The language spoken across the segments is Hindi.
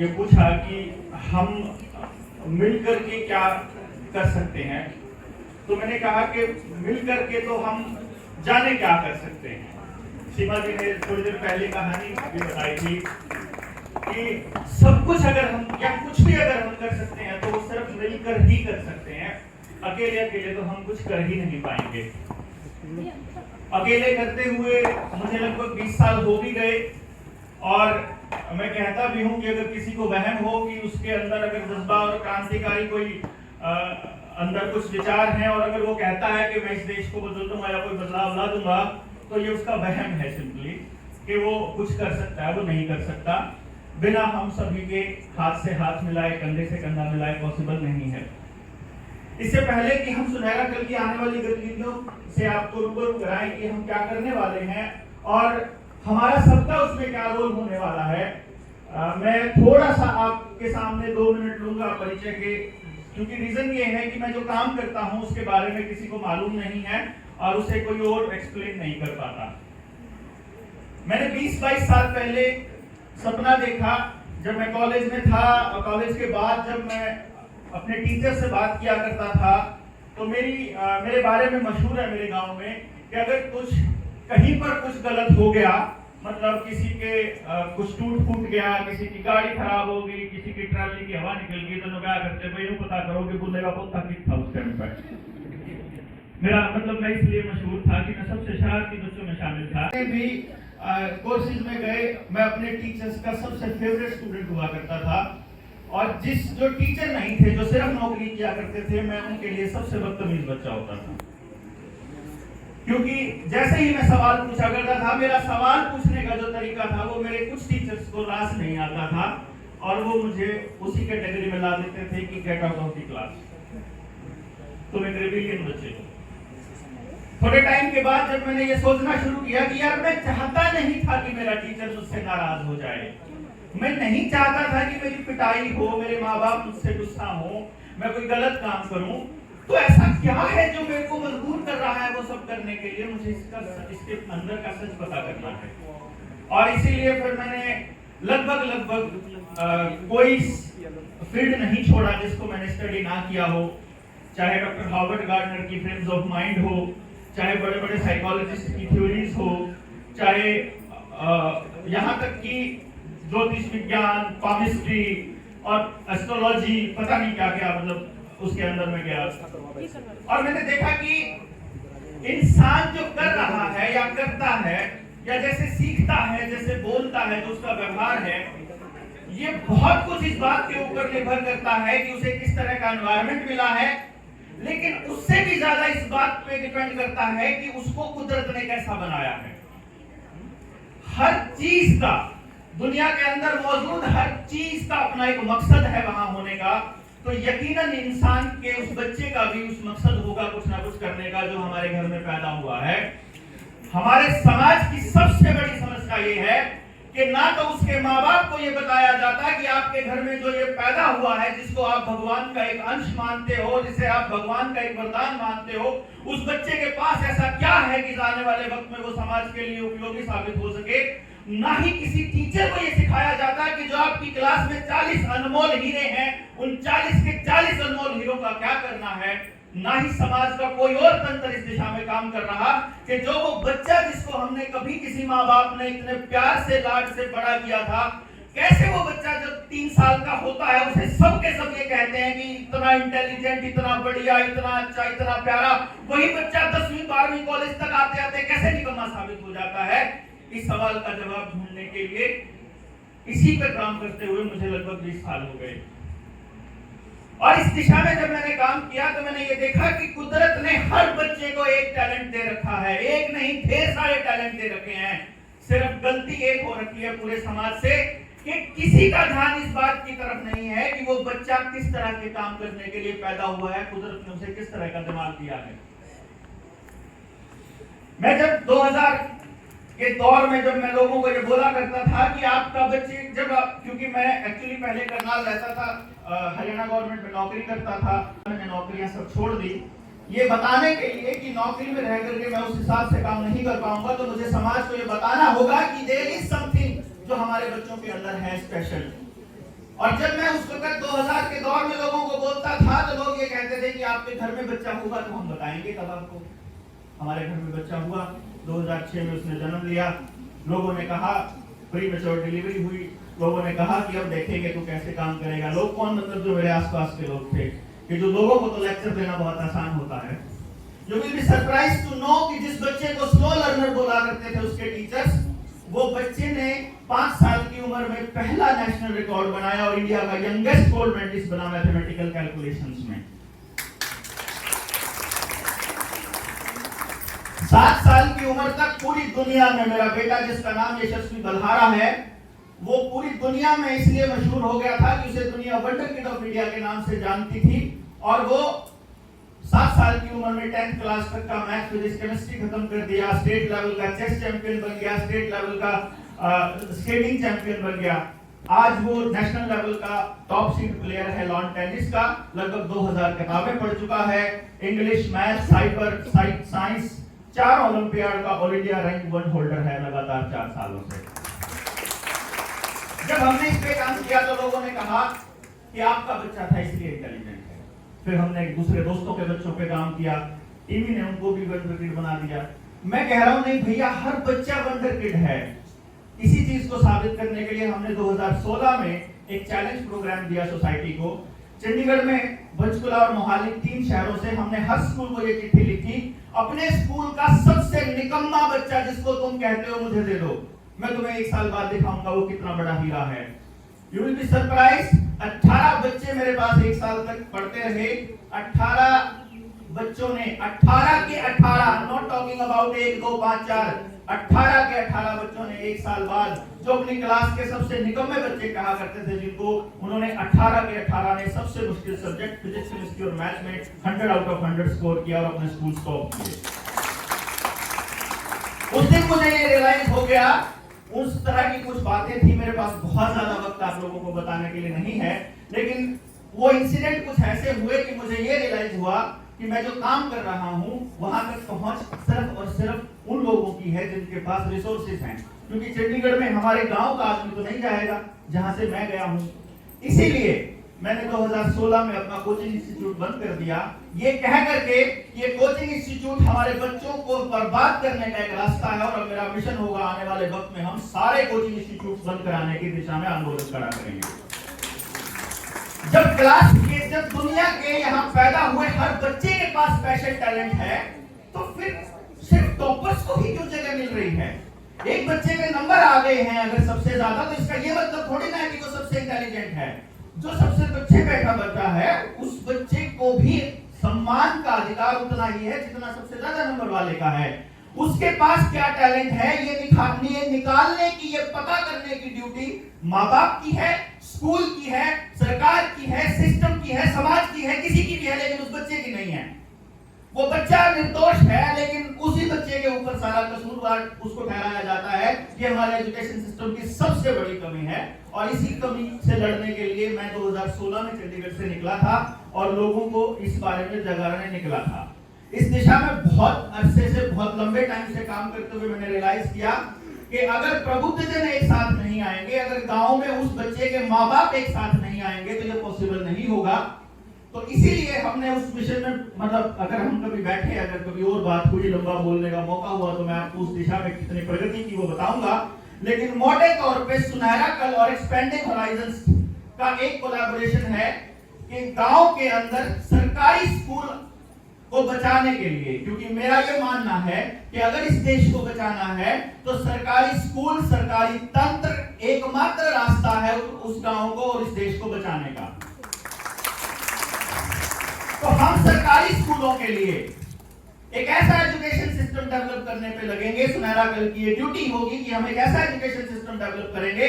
ये पूछा कि हम मिलकर के क्या कर सकते हैं, तो मैंने कहा कि मिलकर के तो हम जाने क्या कर सकते हैं। सीमा जी ने थोड़ी देर पहले कहानी भी बताई थी कि सब कुछ अगर हम या कुछ भी अगर हम कर सकते हैं तो वो सिर्फ मिलकर ही कर सकते हैं। अकेले अकेले तो हम कुछ कर ही नहीं पाएंगे। अकेले करते हुए मुझे लगभग 20 साल हो भी गए, और मैं कहता भी हूं कि अगर किसी को वहम हो कि उसके अंदर अगर जज्बा और क्रांतिकारी कोई अंदर कुछ विचार हैं और अगर वो कहता है कि मैं इस देश को बदल दूंगा या कोई बदलाव ला दूंगा, तो ये उसका वहम है सिंपली कि वो कुछ कर सकता है। वो नहीं कर सकता। बिना हम सभी के हाथ से हाथ मिलाए, कंधे से कंधा मिलाए पॉसिबल नहीं है। इससे पहले कि हम सुनहरा कल की आने वाली गतिविधियों से आपको रूबरू कराएं कि हम क्या करने वाले हैं और हमारा सबका उसमें क्या रोल होने वाला है, मैं थोड़ा सा आपके सामने 2 मिनट लूंगा परिचय के, क्योंकि रीजन ये है कि मैं जो काम करता हूं उसके बारे में किसी को मालूम नहीं है और उसे कोई और एक्सप्लेन नहीं कर पाता। मैंने 20-22 साल पहले सपना देखा जब मैं कॉलेज में था, और कॉलेज के बाद जब मैं अपने टीचर से बात किया करता था तो मेरे बारे में मशहूर है मेरे गांव में कि अगर कुछ कहीं पर कुछ गलत हो गया, मतलब किसी के कुछ टूट फूट गया, किसी की गाड़ी खराब हो गई, किसी की ट्रॉली की हवा निकल गई, तो क्या करते भाई यूं पता करो कि बुल्ले का पोता किस था उस टाइम पर। मेरा मतलब मैं इसलिए मशहूर था कि मैं सबसे शरारती बच्चों में शामिल था। भी कोर्सेज में गए, मैं अपने टीचर्स का सबसे फेवरेट स्टूडेंट हुआ करता था, और जो टीचर नहीं थे, जो सिर्फ नौकरी किया करते थे, मैं उनके लिए सबसे बदतमीज बच्चा होता था। क्योंकि जैसे ही मैं सवाल पूछा करता था, मेरा सवाल पूछने का जो तरीका था वो मेरे कुछ टीचर्स को रास नहीं आता था, और वो मुझे उसी कैटेगरी में ला देते थे कि get out of the class, तुम एक रिबेलियन बच्चे हो। थोड़े टाइम के बाद जब मैंने ये सोचना शुरू किया कि यार मैं चाहता नहीं था कि मेरा टीचर मुझसे नाराज हो जाए, मैं नहीं चाहता था कि मेरी पिटाई हो, मेरे माँ बाप मुझसे गुस्सा हो, मैं कोई गलत काम करूं, तो ऐसा क्या है जो मेरे को मजबूर कर रहा है वो सब करने के लिए, मुझे इसके अंदर का सच पता करना है। और इसीलिए फिर मैंने लगभग कोई फील्ड नहीं छोड़ा जिसको मैंने स्टडी ना किया हो, चाहे डॉक्टर हॉवर्ड गार्डनर की फ्रेम्स ऑफ माइंड हो, चाहे बड़े बड़े साइकोलॉजिस्ट की थ्योरीज हो, चाहे यहाँ तक कि ज्योतिष विज्ञान, केमिस्ट्री और एस्ट्रोलॉजी, पता नहीं क्या क्या, मतलब उसके अंदर में गया और मैंने देखा कि इंसान जो कर रहा है या करता है या जैसे सीखता है, जैसे बोलता है, जो उसका व्यवहार है, ये बहुत कुछ इस बात के ऊपर निर्भर करता है कि उसे किस तरह का एनवायरनमेंट मिला है, लेकिन उससे भी ज्यादा इस बात पे डिपेंड करता है कि उसको कुदरत ने कैसा बनाया है। हर चीज का, दुनिया के अंदर मौजूद हर चीज का अपना एक मकसद है वहां होने का, तो यकीनन इंसान के उस बच्चे का भी उस मकसद होगा कुछ ना कुछ करने का जो हमारे घर में पैदा हुआ है। हमारे समाज की सबसे बड़ी समस्या ये है कि ना तो उसके माँ बाप को ये बताया जाता कि आपके घर में जो ये पैदा हुआ है, जिसको आप भगवान का एक अंश मानते हो, जिसे आप भगवान का एक वरदान मानते हो, उस बच्चे के पास ऐसा क्या है कि आने वाले वक्त में वो समाज के लिए उपयोगी साबित हो सके। ना ही किसी टीचर को ये सिखाया जाता है कि जो आपकी क्लास में 40 अनमोल हीरे हैं, उन 40 के 40 अनमोल हीरों का क्या करना है। ना ही समाज का कोई और तंत्र इस दिशा में काम कर रहा कि जो वो बच्चा जिसको हमने कभी किसी माँ बाप ने इतने प्यार से, लाड से बड़ा किया था, कैसे वो बच्चा जब 3 साल का होता है उसे सब के सब ये कहते हैं कि इतना इंटेलिजेंट, इतना बढ़िया, इतना अच्छा, इतना प्यारा, वही बच्चा 10वीं 12वीं कॉलेज तक आते आते कैसे निकम्मा साबित हो जाता है। इस सवाल का जवाब ढूंढने के लिए इसी पर काम करते हुए मुझे लगभग 20 साल हो गए, और इस दिशा में जब मैंने काम किया तो मैंने ये देखा कि कुदरत ने हर बच्चे को एक टैलेंट दे रखा है, एक नहीं ढेर सारे टैलेंट दे रखे हैं। सिर्फ गलती एक हो रखी है पूरे समाज से कि किसी का ध्यान इस बात की तरफ नहीं है कि वो बच्चा किस तरह के काम करने के लिए पैदा हुआ है, कुदरत ने उसे किस तरह का दिमाग दिया है। मैं जब 2000 के दौर में जब मैं लोगों को ये बोला करता था कि आपका बच्चे, क्योंकि मैं एक्चुअली पहले करनाल रहता था, हरियाणा गवर्नमेंट में नौकरी करता था, मैंने नौकरियां सब छोड़ दी ये बताने के लिए कि नौकरी में रह करके मैं उस हिसाब से काम नहीं कर पाऊंगा, तो मुझे समाज को ये बताना होगा कि देयर इज समथिंग जो हमारे बच्चों के अंदर है स्पेशल। और जब मैं उस वक्त 2000 के दौर में लोगों को बोलता था तो लोग ये कहते थे कि आपके घर में बच्चा होगा तो हम बताएंगे कब आपको। हमारे घर में बच्चा हुआ, 2006 में उसने जन्म लिया। लोगों ने कहा, प्री मैच्योर डिलीवरी हुई, लोगों ने कहा कि अब देखेंगे तू कैसे काम करेगा। लोग कौन, मतलब जो मेरे आसपास के लोग थे, कि जो लोगों को तो लेक्चर देना बहुत आसान होता है। You will be surprised to know कि जिस बच्चे को स्लो लर्नर बोला करते थे उसके टीचर्स, वो बच्चे ने 5 साल की उम्र में पहला नेशनल रिकॉर्ड बनाया और इंडिया का यंगेस्ट गोल्ड मेडलिस्ट बना मैथमेटिकल कैलकुलेशंस में। 7 साल की उम्र तक पूरी दुनिया में मेरा बेटा, जिसका नाम यशस्वी बल्हारा है, वो पूरी दुनिया में इसलिए मशहूर हो गया था कि उसे दुनिया वंडर किड ऑफ इंडिया के नाम से जानती थी। और वो 7 साल की उम्र में 10th क्लास तक का मैथ, फिजिक्स, केमिस्ट्री खत्म कर दिया, स्टेट लेवल का चेस चैंपियन बन गया, स्टेट लेवल का स्केटिंग चैंपियन बन गया। आज वो नेशनल लेवल का टॉप सीड प्लेयर है लॉन टेनिस का। लगभग 2000 किताबें पढ़ चुका है, English, math, cyber, science, 4 olympiad का ऑल इंडिया रैंक 1 होल्डर है लगातार 4 सालों से। जब हमने इस पे काम किया तो लोगों ने कहा कि आपका बच्चा था इसलिए इंटेलिजेंट है। फिर हमने दूसरे दोस्तों के बच्चों पे काम किया, टीवी ने उनको भी वंडर किड बना दिया। मैं कह रहा हूं नहीं भैया, हर बच्चा वंडर किड है। इसी चीज को साबित करने के लिए हमने 2016 में एक चैलेंज प्रोग्राम दिया सोसाइटी को। चंडीगढ़ में पंचकुला और मोहाली 3 शहरों से हमने हर स्कूल को ये चिट्ठी लिखी, अपने स्कूल का सबसे निकम्मा बच्चा जिसको तुम कहते हो मुझे दे दो, मैं तुम्हें 1 साल बाद दिखाऊंगा वो कितना बड़ा हीरा है। यू विल बी सरप्राइज्ड, 18 बच्चे मेरे पास 1 साल तक पढ़ते रहे। 18 बच्चों ने, 18 के 18, नॉट टॉकिंग अबाउट 1 2 5 4, 18 के 18 बच्चों ने 1 साल बाद, जो अपनी क्लास के सबसे निकम्मे बच्चे कहा करते थे, जिनको उन्होंने 18 के 18 ने सबसे मुश्किल सब्जेक्ट फिजिक्स, केमिस्ट्री और मैथ में 100 आउट ऑफ 100 स्कोर किया और अपने स्कूल टॉप किए। उस दिन मुझे ये रियलाइज हो गया, उस तरह की कुछ बातें थी, मेरे पास बहुत ज्यादा वक्त आप लोगों को बताने के लिए नहीं है, लेकिन वो इंसिडेंट कुछ ऐसे हुए कि मुझे ये रियलाइज हुआ कि मैं जो काम कर रहा हूं वहां तक पहुंच सिर्फ और सिर्फ उन लोगों की है जिनके पास रिसोर्सेज हैं। क्योंकि चंडीगढ़ में हमारे गांव का आदमी तो नहीं जाएगा जहां से मैं गया हूं। इसीलिए मैंने 2016 में अपना कोचिंग इंस्टीट्यूट बंद कर दिया, ये कह करके ये कोचिंग इंस्टीट्यूट हमारे बच्चों को बर्बाद करने का एक रास्ता है। और मेरा मिशन होगा आने वाले वक्त में हम सारे कोचिंग इंस्टीट्यूट बंद कराने की दिशा में आंदोलन खड़ा करेंगे। जब दुनिया के यहाँ पैदा हुए हर बच्चे के पास स्पेशल टैलेंट है, तो फिर सिर्फ टॉपर्स को ही क्यों जगह मिल रही है? एक बच्चे के नंबर आ गए हैं अगर सबसे ज्यादा, तो इसका ये मतलब थोड़ी ना है कि वो सबसे इंटेलिजेंट है। जो सबसे पीछे बैठा बच्चा है उस बच्चे को भी सम्मान का अधिकार उतना ही है जितना सबसे ज्यादा नंबर वाले का है। उसके पास क्या टैलेंट है ये निकालने की, ये पता करने की ड्यूटी माँ बाप की है, स्कूल की है, सरकार की है, सिस्टम की है, समाज की है, किसी की भी है, लेकिन उस बच्चे की नहीं है। वो बच्चा निर्दोष है, लेकिन उसी बच्चे के ऊपर सारा कसूरवार उसको ठहराया जाता है। ये हमारे एजुकेशन सिस्टम की सबसे बड़ी कमी है और इसी कमी से लड़ने के लिए मैं 2016 में चंडीगढ़ से निकला था और लोगों को इस बारे में जगाने निकला था। इस दिशा में बहुत अरसे से, बहुत लंबे टाइम से काम करते हुए मैंने रियलाइज किया कि अगर प्रबुद्धजन एक साथ नहीं आएंगे, अगर गांव में उस बच्चे के माँ बाप एक साथ नहीं आएंगे तो ये पॉसिबल नहीं होगा। तो इसीलिए हमने उस मिशन में, मतलब अगर हम कभी बैठे, अगर कभी और बात हुई, लंबा बोलने का मौका हुआ तो मैं आपको उस दिशा में कितनी प्रगति की वो बताऊंगा। लेकिन मोटे तौर पे सुनहरा कल और एक्सपेंडिंग होराइजन्स का एक कोलैबोरेशन है कि गांव के अंदर सरकारी स्कूल को बचाने के लिए, क्योंकि मेरा ये मानना है कि अगर इस देश को बचाना है तो सरकारी स्कूल, सरकारी तंत्र एकमात्र रास्ता है उस गांव को और इस देश को बचाने का। तो हम सरकारी स्कूलों के लिए एक ऐसा एजुकेशन सिस्टम डेवलप करने पे लगेंगे। सुनहरा कल की ये ड्यूटी होगी कि हम एक ऐसा एजुकेशन सिस्टम डेवलप करेंगे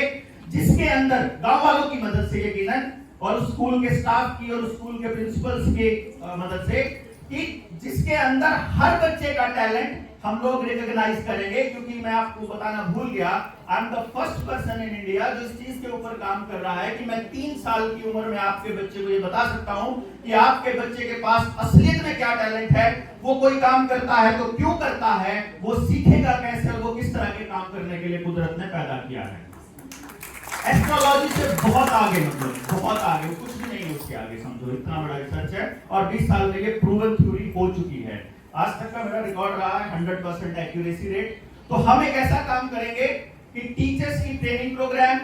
जिसके अंदर गांव वालों की मदद से यकीनन, और स्कूल के स्टाफ की और स्कूल के प्रिंसिपल्स की मदद से, कि जिसके अंदर हर बच्चे का टैलेंट हम लोग रिकॉग्नाइज करेंगे। क्योंकि मैं आपको बताना भूल गया, I am the first person in India जो इस चीज के ऊपर काम कर रहा है कि मैं 3 साल की उम्र में आपके बच्चे को ये बता सकता हूं कि आपके बच्चे के पास असलियत में क्या टैलेंट है, वो कोई काम करता है तो क्यों करता है, वो सीखेगा कैसे और वो किस तरह के काम करने के लिए कुदरत ने पैदा किया है। एस्ट्रोलॉजी से बहुत आगे, मतलब बहुत आगे, कुछ भी नहीं है उसके आगे, समझो इतना बड़ा रिसर्च है और 20 साल में ये प्रूवन थ्योरी हो चुकी है। आज तक का मेरा रिकॉर्ड रहा है 100% एक्यूरेसी रेट। तो हम एक ऐसा काम करेंगे कि टीचर्स की ट्रेनिंग प्रोग्राम,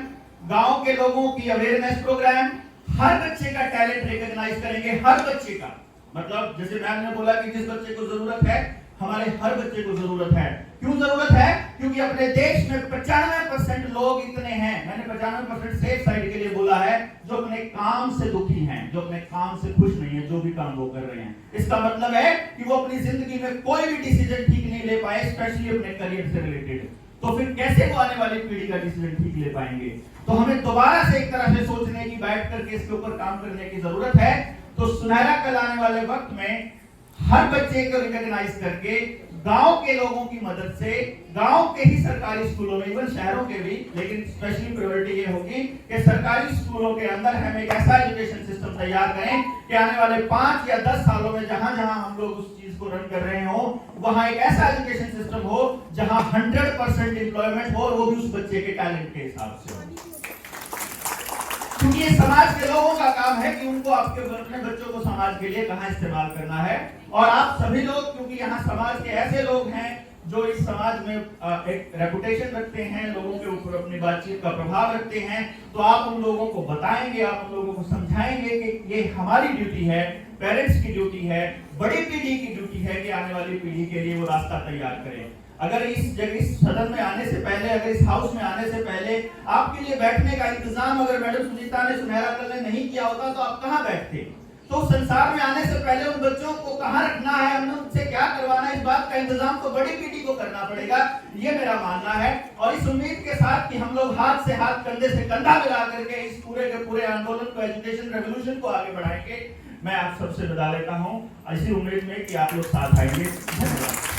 गांव के लोगों की अवेयरनेस प्रोग्राम, हर बच्चे का टैलेंट रिकॉग्नाइज करेंगे, हर बच्चे का। मतलब जैसे मैम ने बोला कि जिस बच्चे को जरूरत है, हमारे हर बच्चे को जरूरत है। क्यों जरूरत है? क्योंकि अपने देश में 95% लोग इतने हैं, मैंने 95% सेफ साइड के लिए बोला है, जो अपने काम से दुखी हैं, जो अपने काम से खुश नहीं है, जो भी काम वो कर रहे हैं। इसका मतलब है कि वो अपनी जिंदगी में कोई भी डिसीजन ठीक नहीं ले पाए, स्पेशली अपने करियर से रिलेटेड। तो फिर कैसे वो आने वाली पीढ़ी का डिसीजन ठीक ले पाएंगे? तो हमें दोबारा से एक तरह से सोचने की, बैठ करके इसके ऊपर काम करने की जरूरत है। तो सुनहरा कल आने वाले वक्त में हर बच्चे को रिकॉग्नाइज करके, गांव के लोगों की मदद से, गांव के ही सरकारी स्कूलों में, इवन शहरों के भी, लेकिन स्पेशली प्रायोरिटी ये होगी कि सरकारी स्कूलों के अंदर हम एक ऐसा एजुकेशन सिस्टम तैयार करें कि आने वाले 5 या 10 सालों में जहां जहां हम लोग उस चीज को रन कर रहे हो, वहां एक ऐसा एजुकेशन सिस्टम हो जहां 100% एम्प्लॉयमेंट हो, और वो भी उस बच्चे के टैलेंट के हिसाब से हो। क्योंकि ये समाज के लोगों का काम है कि उनको आपके अपने बच्चों को समाज के लिए कहां इस्तेमाल करना है। और आप सभी लोग, क्योंकि यहाँ समाज के ऐसे लोग हैं जो इस समाज में एक रेपुटेशन रखते हैं, लोगों के ऊपर अपनी बातचीत का प्रभाव रखते हैं, तो आप उन लोगों को बताएंगे, आप उन लोगों को समझाएंगे कि ये हमारी ड्यूटी है, पेरेंट्स की ड्यूटी है, बड़ी पीढ़ी की ड्यूटी है कि आने वाली पीढ़ी के लिए वो रास्ता तैयार करें। अगर इस सदन में आने से पहले, अगर इस हाउस में आने से पहले आपके लिए बैठने का इंतजाम अगर मैडम सुनीता ने, सुनहरा कल ने नहीं किया होता तो आप कहाँ बैठते? तो संसार में आने से पहले उन बच्चों को कहाँ रखना है, हमने उनसे क्या करवाना है, इस बात का इंतजाम तो बड़ी पीढ़ी को करना पड़ेगा, ये मेरा मानना है। और इस उम्मीद के साथ कि हम लोग हाथ से हाथ, कंधे से कंधा मिला करके इस पूरे के पूरे आंदोलन को, एजुकेशन रेवोल्यूशन को आगे बढ़ाएंगे, मैं आप सबसे विदा लेता हूँ इसी उम्मीद में कि आप लोग साथ आएंगे। धन्यवाद।